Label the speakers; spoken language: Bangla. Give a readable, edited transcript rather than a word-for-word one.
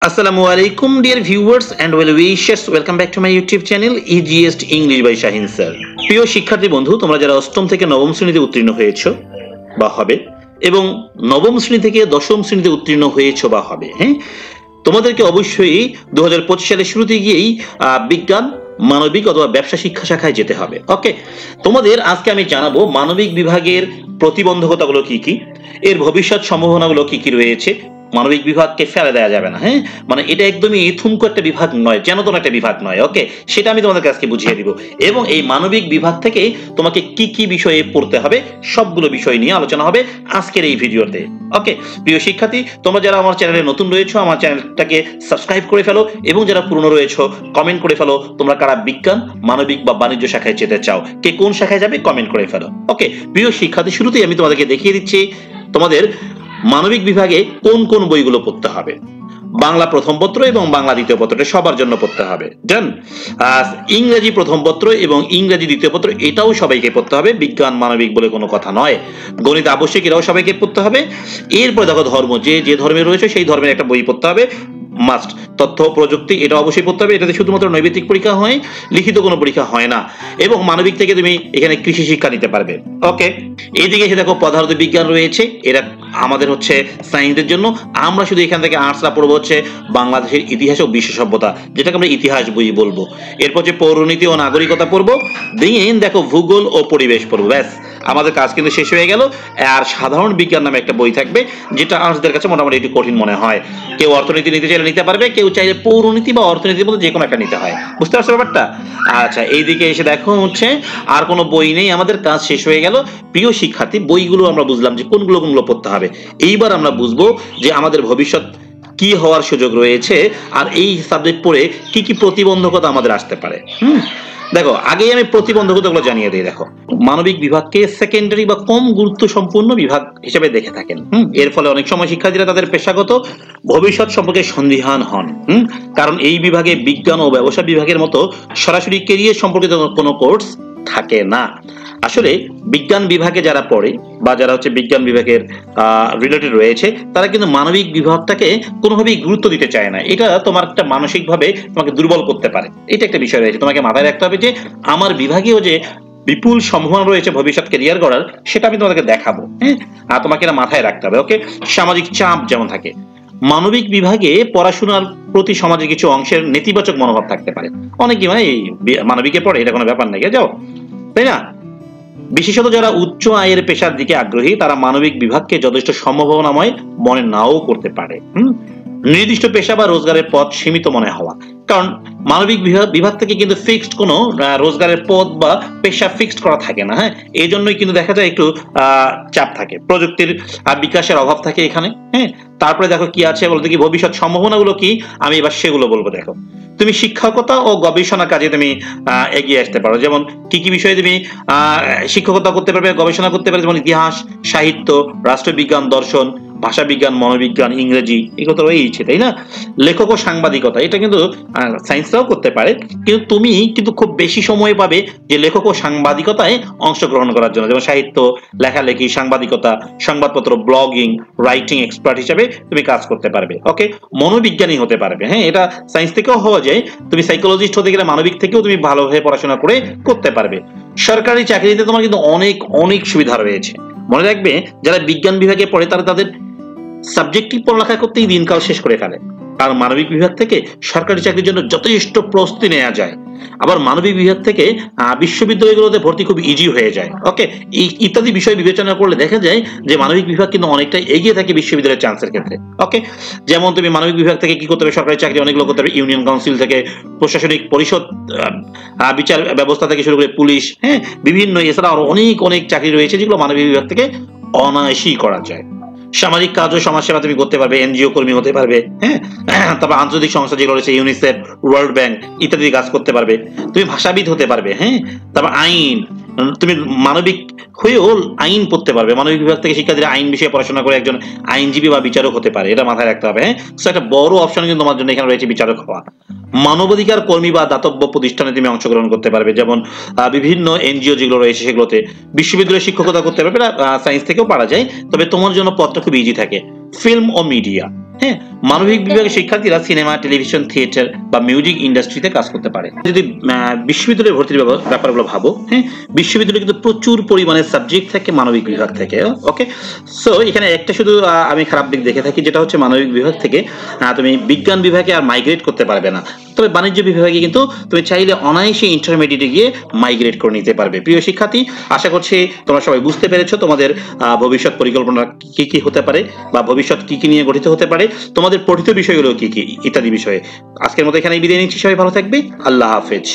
Speaker 1: Assalamu alaikum dear viewers and well wishers, welcome back to my YouTube channel Easiest English by Shahin sir. প্রিয় শিক্ষার্থী বন্ধু, তোমরা যারা অষ্টম থেকে নবম শ্রেণীতে উত্তীর্ণ হয়েছো বা হবে এবং নবম শ্রেণী থেকে দশম শ্রেণীতে উত্তীর্ণ হয়েছো বা হবে, হ্যাঁ, তোমাদেরকে অবশ্যই 2025 সালের শুরুতে গিয়েই বিজ্ঞান, মানবিক অথবা ব্যবসা শিক্ষা শাখায় যেতে হবে। ওকে, তোমাদের আজকে আমি জানাবো মানবিক বিভাগের প্রতিবন্ধকতাগুলো কি কি, এর ভবিষ্যৎ সম্ভাবনাগুলো কি কি রয়েছে। মানবিক বিভাগকে ফেলে দেওয়া যাবে না, হ্যাঁ, মানে এটা একদমই থুমকো একটা বিভাগ নয়, যেন তেন একটা বিভাগ নয়। ওকে, সেটা আমি তোমাদের আজকে বুঝিয়ে দিব এবং এই মানবিক বিভাগ থেকে তোমাকে কি কি বিষয়ে পড়তে হবে সবগুলো বিষয় নিয়ে আলোচনা হবে আজকের এই ভিডিওতে। ওকে প্রিয় শিক্ষার্থী, তোমরা যারা আমার চ্যানেলে নতুন রয়েছো আমার চ্যানেলটাকে সাবস্ক্রাইব করে ফেলো এবং যারা পুরনো রয়েছো কমেন্ট করে ফেলো তোমরা কারা বিজ্ঞান, মানবিক বা বাণিজ্য শাখায় যেতে চাও, কে কোন শাখায় যাবে কমেন্ট করে ফেলো। ওকে প্রিয় শিক্ষার্থী, শুরুতেই আমি তোমাদেরকে দেখিয়ে দিচ্ছি তোমাদের মানবিক বিভাগে কোন কোন বইগুলো পড়তে হবে। বাংলা প্রথম পত্র এবং বাংলা দ্বিতীয় পত্রটা সবার জন্য পড়তে হবে। ডান। ইংরেজি প্রথম পত্র এবং ইংরেজি দ্বিতীয় পত্র এটাও সবাইকে পড়তে হবে, বিজ্ঞান মানবিক বলে কোনো কথা নয়। গণিত আবশ্যক, এটাও সবাইকে পড়তে হবে। এরপর দেখো ধর্ম, যে যে ধর্মে রয়েছে সেই ধর্মের একটা বই পড়তে হবে, মাস্ট। তথ্য প্রযুক্তি এটা অবশ্যই পড়তে হবে, এটাতে শুধুমাত্র নৈবেদিক পরীক্ষা হয়, লিখিত কোনো পরীক্ষা হয় না। এবং মানবিক থেকে তুমি এখানে কৃষি শিক্ষা নিতে পারবে। ওকে, এইদিকে এসে দেখো পদার্থ বিজ্ঞান রয়েছে, এটা আমাদের হচ্ছে সায়েন্সের জন্য। আমরা শুধু এখান থেকে আর্টসরা পড়বো হচ্ছে বাংলাদেশের ইতিহাস ও বিশ্ব সভ্যতা, যেটাকে আমরা ইতিহাস বই বলবো। এরপর হচ্ছে পৌরনীতি ও নাগরিকতা পড়বো, দেন দেখো ভূগোল ও পরিবেশ পড়বো। ব্যাস, আমাদের কাজ কিন্তু শেষ হয়ে গেল। আর সাধারণ বিজ্ঞান নামে একটা বই থাকবে, যেটা আর্টসদের কাছে মোটামুটি একটু কঠিন মনে হয়। কেউ অর্থনীতি নিতে চাইলে নিতে পারবে, কেউ চাইলে পৌরনীতি বা অর্থনীতির মধ্যে যে কোনো একটা নিতে হয়। বুঝতে পারছো ব্যাপারটা? আচ্ছা, এইদিকে এসে দেখো হচ্ছে আর কোনো বই নেই, আমাদের কাজ শেষ হয়ে গেল। প্রিয় শিক্ষার্থী, বইগুলো আমরা বুঝলাম যে কোনগুলো কোনগুলো পড়তে হবে। এইবার আমরা বুঝবো যে আমাদের ভবিষ্যৎ কি হওয়ার সুযোগ রয়েছে আর এই সাবজেক্ট পড়ে কি কি প্রতিবন্ধকতা আমাদের আসতে পারে। দেখো, আগেই আমি প্রতিবন্ধকতাগুলো জানিয়ে দিই। দেখো, মানবিক বিভাগকে সেকেন্ডারি বা কম গুরুত্ব সম্পূর্ণ বিভাগ হিসেবে দেখে থাকেন। এর ফলে অনেক সময় শিক্ষার্থীরা তাদের পেশাগত ভবিষ্যৎ সম্পর্কে সন্দিহান হন। কারণ এই বিভাগে বিজ্ঞান ও ব্যবসা বিভাগের মতো সরাসরি কেরিয়ার সম্পর্কিত কোনো কোর্স থাকে না। আসলে বিজ্ঞান বিভাগে যারা পড়ে বা যারা হচ্ছে বিজ্ঞান বিভাগের রিলেটেড রয়েছে তারা কিন্তু মানবিক বিভাগটাকে কোনোভাবেই গুরুত্ব দিতে চায় না। এটা তোমার একটা মানসিকভাবে তোমাকে দুর্বল করতে পারে, এটা একটা বিষয় রয়েছে। তোমাকে মাথায় রাখতে হবে যে আমার বিভাগেও যে বিপুল সম্ভাবনা রয়েছে ভবিষ্যৎ ক্যারিয়ার করার, সেটা আমি তোমাদেরকে দেখাবো। হ্যাঁ, আর তোমাকে এটা মাথায় রাখতে হবে। ওকে, সামাজিক চাপ যেমন থাকে, মানবিক বিভাগে পড়াশোনার প্রতি সমাজের কিছু অংশের নেতিবাচক মনোভাব থাকতে পারে। অনেকে মানে এই মানবিকে পড়ে এটা কোনো ব্যাপার নাকি, যাও, তাই না? বিশেষত যারা উচ্চ আয়ের পেশার দিকে আগ্রহী তারা মানবিক বিভাগকে যথেষ্ট সম্ভাবনাময় মনে নাও করতে পারে। নির্দিষ্ট পেশা বা রোজগারের পথ সীমিত মনে হওয়া, কারণ মানবিক বিভাগ থেকে কিন্তু ফিক্সড কোনো রোজগারের পথ বা পেশা ফিক্সড করা থাকে না। হ্যাঁ, এই জন্যই কিন্তু দেখা যায় একটু চাপ থাকে, প্রযুক্তির বিকাশের অভাব থাকে এখানে। হ্যাঁ, তারপরে দেখো কি আছে বলতে, কি ভবিষ্যৎ সম্ভাবনাগুলো কি, আমি এবার সেগুলো বলবো। দেখো, তুমি শিক্ষকতা ও গবেষণা কাজে তুমি এগিয়ে আসতে পারো। যেমন কি কি বিষয়ে তুমি শিক্ষকতা করতে পারবে, গবেষণা করতে পারবে, যেমন ইতিহাস, সাহিত্য, রাষ্ট্রবিজ্ঞান, দর্শন, ভাষা বিজ্ঞান, মনোবিজ্ঞান, ইংরেজি, এগুলো তো রয়েছে, তাই না? লেখক ও সাংবাদিকতা, এটা কিন্তু সায়েন্সরাও করতে পারে, কিন্তু তুমি কিন্তু খুব বেশি সময় পাবে যে লেখক ও সাংবাদিকতায় অংশগ্রহণ করার জন্য। যেমন সাহিত্য, লেখালেখি, সাংবাদিকতা, সংবাদপত্র, ব্লগিং, রাইটিং এক্সপার্ট হিসেবে তুমি কাজ করতে পারবে। ওকে, মনোবিজ্ঞানী হতে পারবে। হ্যাঁ, এটা সায়েন্স থেকেও হওয়া যায়। তুমি সাইকোলজিস্ট হতে গেলে মানবিক থেকেও তুমি ভালোভাবে পড়াশোনা করে করতে পারবে। সরকারি চাকরিতে তোমার কিন্তু অনেক অনেক সুবিধা রয়েছে। মনে রাখবে, যারা বিজ্ঞান বিভাগে পড়ে তারা তাদের সাবজেক্টিভ পড়ালেখা করতেই দিনকাল শেষ করে ফেলে। আর মানবিক বিভাগ থেকে সরকারি চাকরির জন্য যথেষ্ট প্রস্তুতি নেওয়া যায়। আবার মানবিক বিভাগ থেকে বিশ্ববিদ্যালয়গুলোতে ভর্তি খুব ইজি হয়ে যায়। ওকে, ইত্যাদি বিষয় বিবেচনা করলে দেখা যায় যে মানবিক বিভাগ কিন্তু অনেকটা এগিয়ে থাকে বিশ্ববিদ্যালয়ের চান্সের ক্ষেত্রে। ওকে, যেমন তুমি মানবিক বিভাগ থেকে কি করতে হবে, সরকারি চাকরি অনেকগুলো করতে হবে, ইউনিয়ন কাউন্সিল থেকে প্রশাসনিক পরিষদ, বিচার ব্যবস্থা থেকে শুরু করে পুলিশ, হ্যাঁ, বিভিন্ন, এছাড়া আরো অনেক অনেক চাকরি রয়েছে যেগুলো মানবিক বিভাগ থেকে অনায়াসেই করা যায়। সামাজিক কাজ ও সমাজসেবা তুমি করতে পারবে, এনজিও কর্মী হতে পারবে। হ্যাঁ, তারপর আন্তর্জাতিক সংস্থা যেগুলো রয়েছে ইউনিসেফ, ওয়ার্ল্ড ব্যাংক ইত্যাদি কাজ করতে পারবে। তুমি ভাষাবিদ হতে পারবে। হ্যাঁ, তারপর আইন, তুমি মানবিক হয়েও আইন পড়তে পারবে। মানবিক বিভাগ থেকে শিক্ষার্থীরা আইন বিষয়ে পড়াশোনা করে একজন আইনজীবী বা বিচারক হতে পারে, এটা মাথায় রাখতে হবে। হ্যাঁ, একটা বড় অপশন কিন্তু তোমার জন্য এখানে রয়েছে বিচারক হওয়া। মানবাধিকার কর্মী বা দাতব্য প্রতিষ্ঠানে তুমি অংশগ্রহণ করতে পারবে, যেমন বিভিন্ন এনজিও যেগুলো রয়েছে সেগুলোতে। বিশ্ববিদ্যালয়ে শিক্ষকতা করতে পারবে, সায়েন্স থেকেও পারা যায়, তবে তোমার জন্য পথটা খুব ইজি থাকে। ফিল্ম ও মিডিয়া, হ্যাঁ, মানবিক বিভাগের শিক্ষার্থীরা সিনেমা, টেলিভিশন, থিয়েটার বা মিউজিক ইন্ডাস্ট্রিতে কাজ করতে পারে। যদি বিশ্ববিদ্যালয়ে ভর্তির ব্যাপারগুলো ভাবো, হ্যাঁ, বিশ্ববিদ্যালয়ে কিন্তু প্রচুর পরিমাণে সাবজেক্ট থাকে মানবিক বিভাগ থেকে। ওকে, সো এখানে একটা শুধু আমি খারাপ দিক দেখে থাকি, যেটা হচ্ছে মানবিক বিভাগ থেকে তুমি বিজ্ঞান বিভাগে আর মাইগ্রেট করতে পারবে না। তবে বাণিজ্য বিভাগে কিন্তু তুমি চাইলে অনায়াসে ইন্টারমিডিয়েটে গিয়ে মাইগ্রেট করে নিতে পারবে। প্রিয় শিক্ষার্থী, আশা করছি তোমরা সবাই বুঝতে পেরেছো তোমাদের ভবিষ্যৎ পরিকল্পনা কি কি হতে পারে বা ভবিষ্যৎ কি কি নিয়ে গঠিত হতে পারে, তোমাদের পঠিত বিষয়গুলো কি কি ইত্যাদি বিষয়ে। আজকের মতো এখানেই বিদায় নিচ্ছি, সবাই ভালো থাকবে, আল্লাহ হাফেজ।